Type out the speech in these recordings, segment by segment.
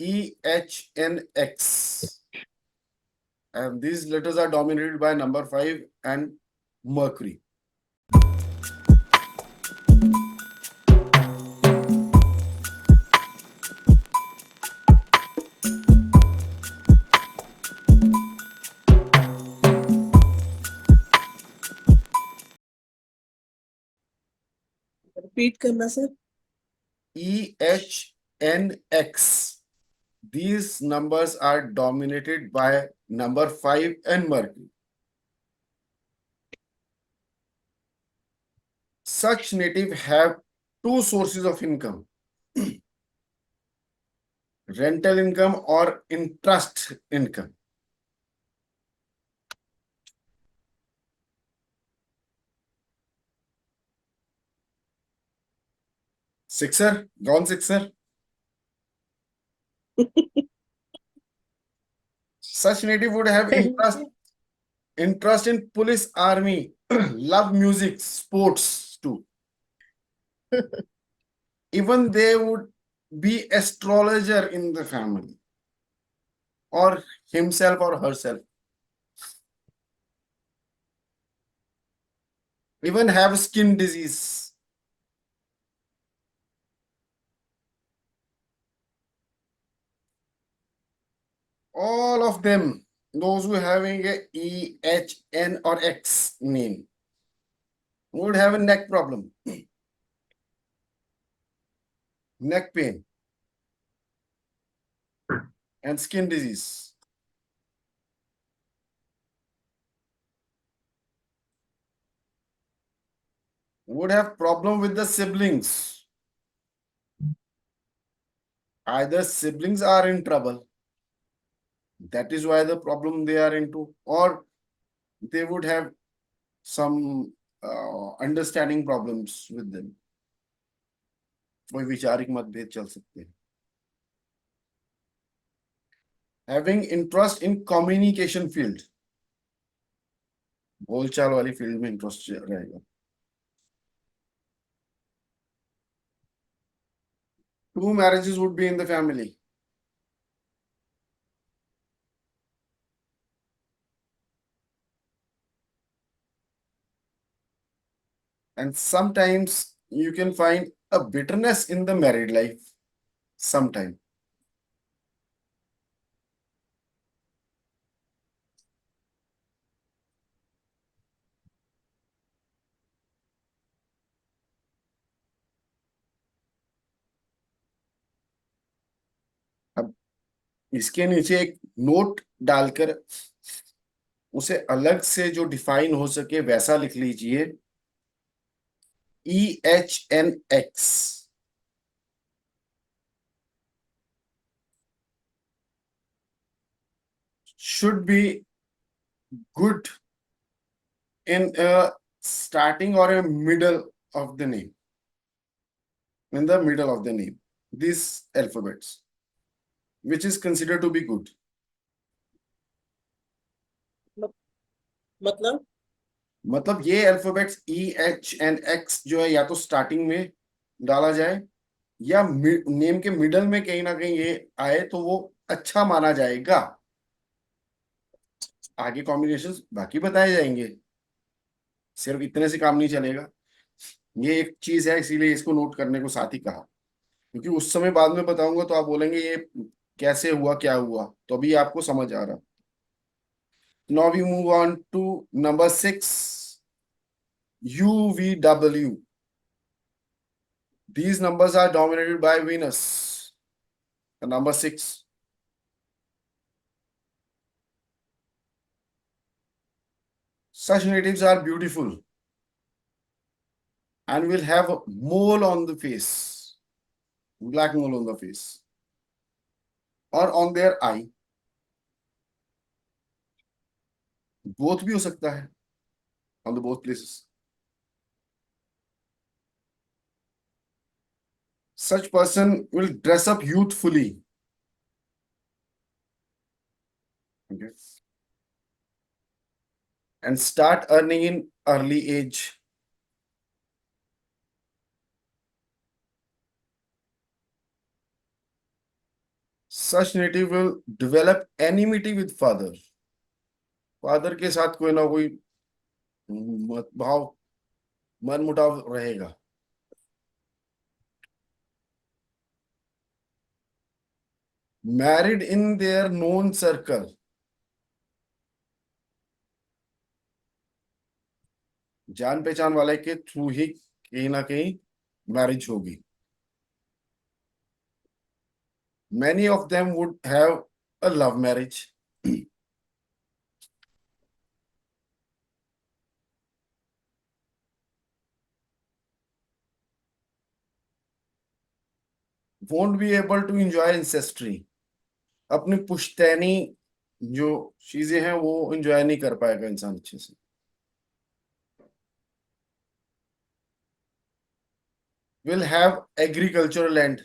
EHNX. And these letters are dominated by number 5 and Mercury. Repeat करना sir. EHNX. These numbers are dominated by number 5 and Mercury. Such native have two sources of income, rental income or interest income. Sixer, gone sixer. Such native would have interest in police, army, love music, sports too. Even they would be astrologer in the family, or himself or herself. Even have skin disease. All of them, those who having a E, H, N or X name, would have a neck problem, neck pain, and skin disease. Would have problem with the siblings. Either siblings are in trouble, that is why the problem they are into, or they would have some understanding problems with them. कोई विचारिक मतभेद चल सकते हैं. Having interest in communication field, बोलचाल वाली field में interest रहेगा. Two marriages would be in the family. And sometimes you can find a bitterness in the married life. Sometime. अब इसके नीचे एक नोट डालकर उसे अलग से जो डिफाइन हो सके वैसा लिख लीजिए. EHNX should be good in a starting or a middle of the name. In the middle of the name, these alphabets, which is considered to be good. मतलब ये अल्फाबेट्स EHNX जो है या तो स्टार्टिंग में डाला जाए या नेम के मिडल में कहीं ना कहीं ये आए तो वो अच्छा माना जाएगा. आगे कॉम्बिनेशंस बाकी बताए जाएंगे, सिर्फ इतने से काम नहीं चलेगा. ये एक चीज है इसीलिए इसको नोट करने को साथ ही कहा, क्योंकि उस समय बाद में बताऊंगा तो आप बोलेंगे ये कैसे हुआ क्या हुआ, तो अभी आपको समझ आ रहा. Now we move on to number 6, UVW. These numbers are dominated by Venus. The number 6. Such natives are beautiful and will have a mole on the face, black mole on the face, or on their eye. Both भी हो सकता है, on the both places. Such person will dress up youthfully. Okay. And start earning in early age. Such native will develop enmity with father. Father के साथ कोई ना कोई मतभाव, मनमुटाव रहेगा. Married in their known circle. जान पहचान वाले के थ्रू ही कहीं ना कहीं मैरिज होगी. Many of them would have a love marriage. Won't be able to enjoy ancestry. अपनी पुश्तैनी जो चीजें हैं वो एंजॉय नहीं कर पाएगा इंसान अच्छे से. Will have agricultural land.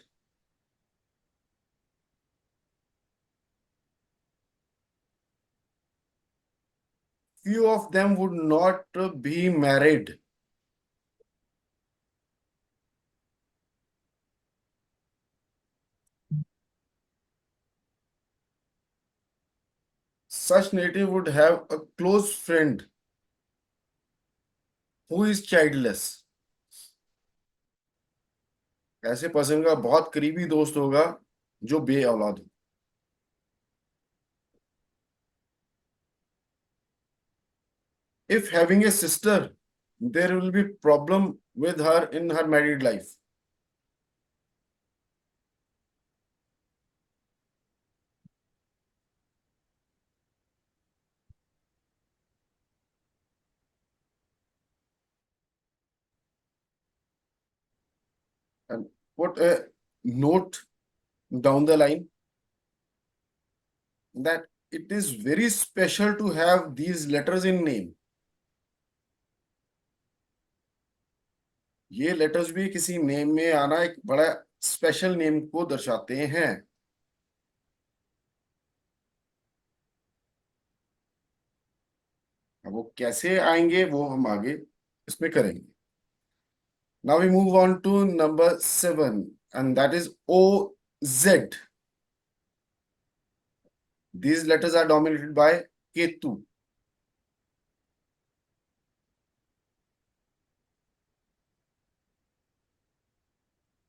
Few of them would not be married. Such native would have a close friend who is childless. ऐसे पर्सन का बहुत करीबी दोस्त होगा जो बे औलाद हो. If having a sister, there will be problem with her in her married life. And put a note down the line that it is very special to have these letters in name. ये letters भी किसी name में आना एक बड़ा special name को दर्शाते हैं. अब वो कैसे आएंगे वो हम आगे इसमें करेंगे. Now we move on to number 7, and that is OZ. These letters are dominated by Ketu.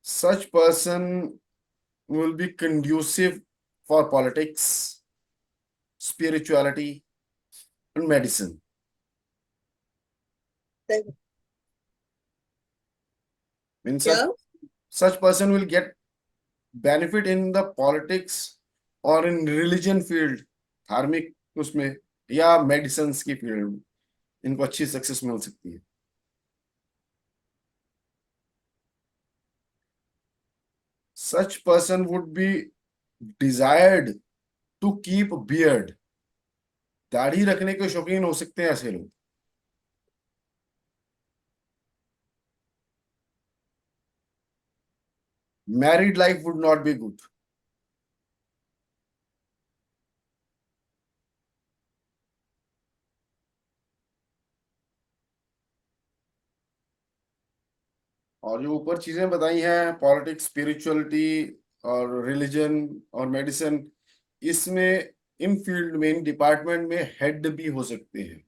Such person will be conducive for politics, spirituality, and medicine. Means such person will get benefit in the politics or in religion field, धार्मिक उसमें या medicine की field में इनको अच्छी success मिल सकती है. Such person would be desired to keep beard. दाढ़ी रखने के शौकीन हो सकते हैं ऐसे लोग. Married life would not be good. और जो ऊपर चीजें बताई हैं पॉलिटिक्स, स्पिरिचुअलिटी और रिलीजन और मेडिसिन, इसमें इन फील्ड में, इन डिपार्टमेंट में हेड भी हो सकते हैं.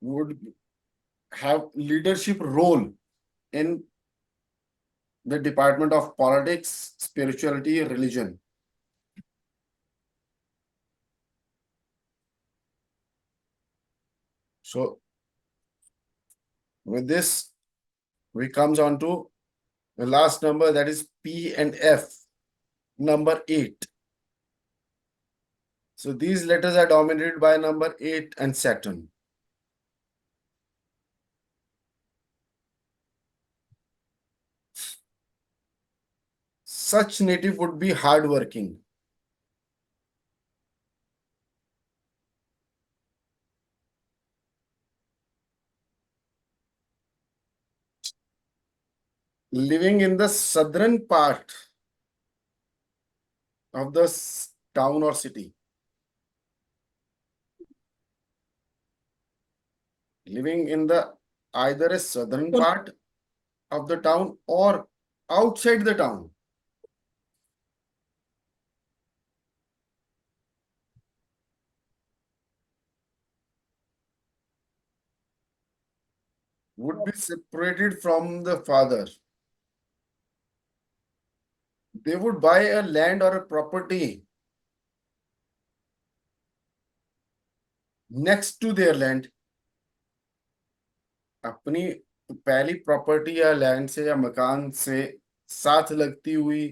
Would have leadership role in the department of politics, spirituality, religion. So with this, we comes on to the last number, that is P and F, number 8. So these letters are dominated by number 8 and Saturn. Such native would be hardworking. Living in the southern part of the town or city. Living in the either a southern part of the town or outside the town. would be separated from the father. They would buy a land or a property next to their land. अपनी पहली property या land से या मकान से साथ लगती हुई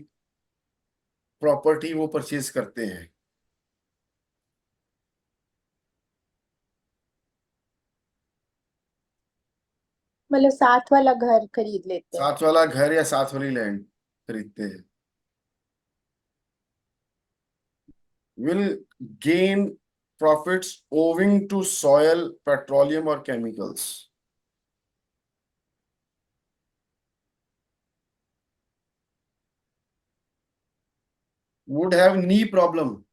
प्रॉपर्टी वो परचेज करते हैं. मतलब साथ वाला घर खरीद लेते हैं. साथ वाला घर या साथ वाली लैंड खरीदते हैं. Will gain profits owing to soil, petroleum or chemicals. Would have knee problem.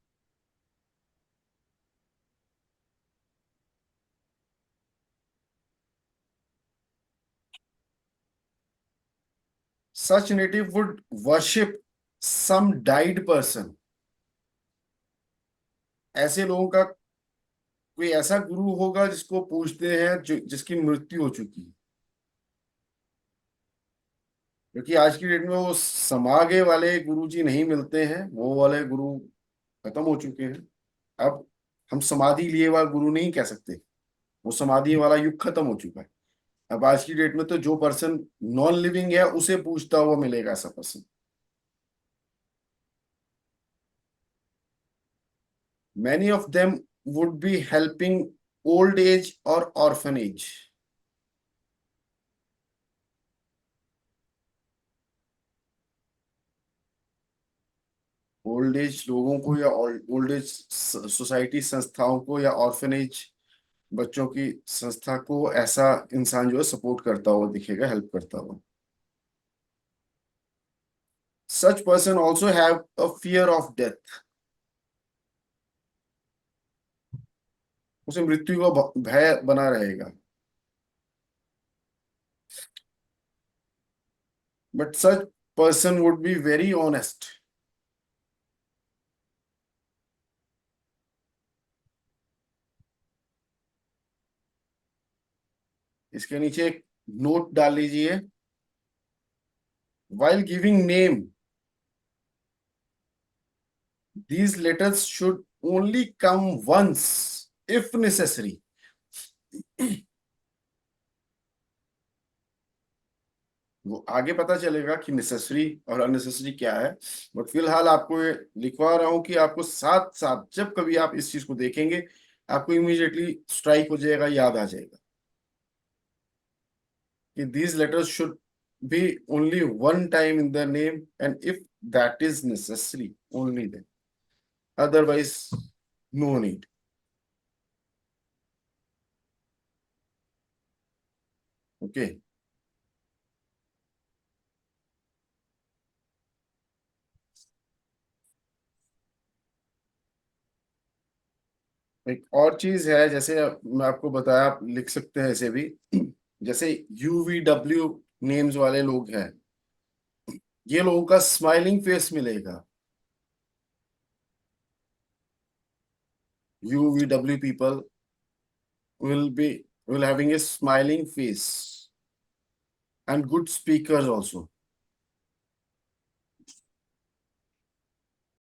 Such native would worship some died person. ऐसे लोगों का कोई ऐसा गुरु होगा जिसको पूछते हैं जिसकी मृत्यु हो चुकी है. क्योंकि आज की डेट में वो समागे वाले गुरुजी नहीं मिलते हैं, वो वाले गुरु खत्म हो चुके हैं. अब हम समाधि लिए हुआ गुरु नहीं कह सकते, वो समाधि वाला युग खत्म हो चुका है. अब आज की डेट में तो जो पर्सन नॉन लिविंग है उसे पूछता हुआ मिलेगा ऐसा person. Many of them would be helping old age or orphanage. Old age लोगों को या ओल्ड एज सोसाइटी संस्थाओं को या ऑर्फनेज बच्चों की संस्था को ऐसा इंसान जो है सपोर्ट करता हुआ दिखेगा, हेल्प करता हुआ. Such person also have a fear of death. उसे मृत्यु का भय बना रहेगा. But such person would be very honest. इसके नीचे एक नोट डाल लीजिए. While giving name, these letters should only come once if necessary. वो आगे पता चलेगा कि नेसेसरी और अननेसेसरी क्या है, बट फिलहाल आपको ये लिखवा रहा हूं कि आपको साथ साथ जब कभी आप इस चीज को देखेंगे आपको इमीडिएटली स्ट्राइक हो जाएगा, याद आ जाएगा कि these letters should be only one time in the name and if that is necessary only then, otherwise no need. Okay. एक और चीज है, जैसे मैं आपको बताया, आप लिख सकते हैं ऐसे भी. जैसे UVW नेम्स वाले लोग हैं, ये लोगों का स्माइलिंग फेस मिलेगा. UVW people will having a smiling face and good speakers also.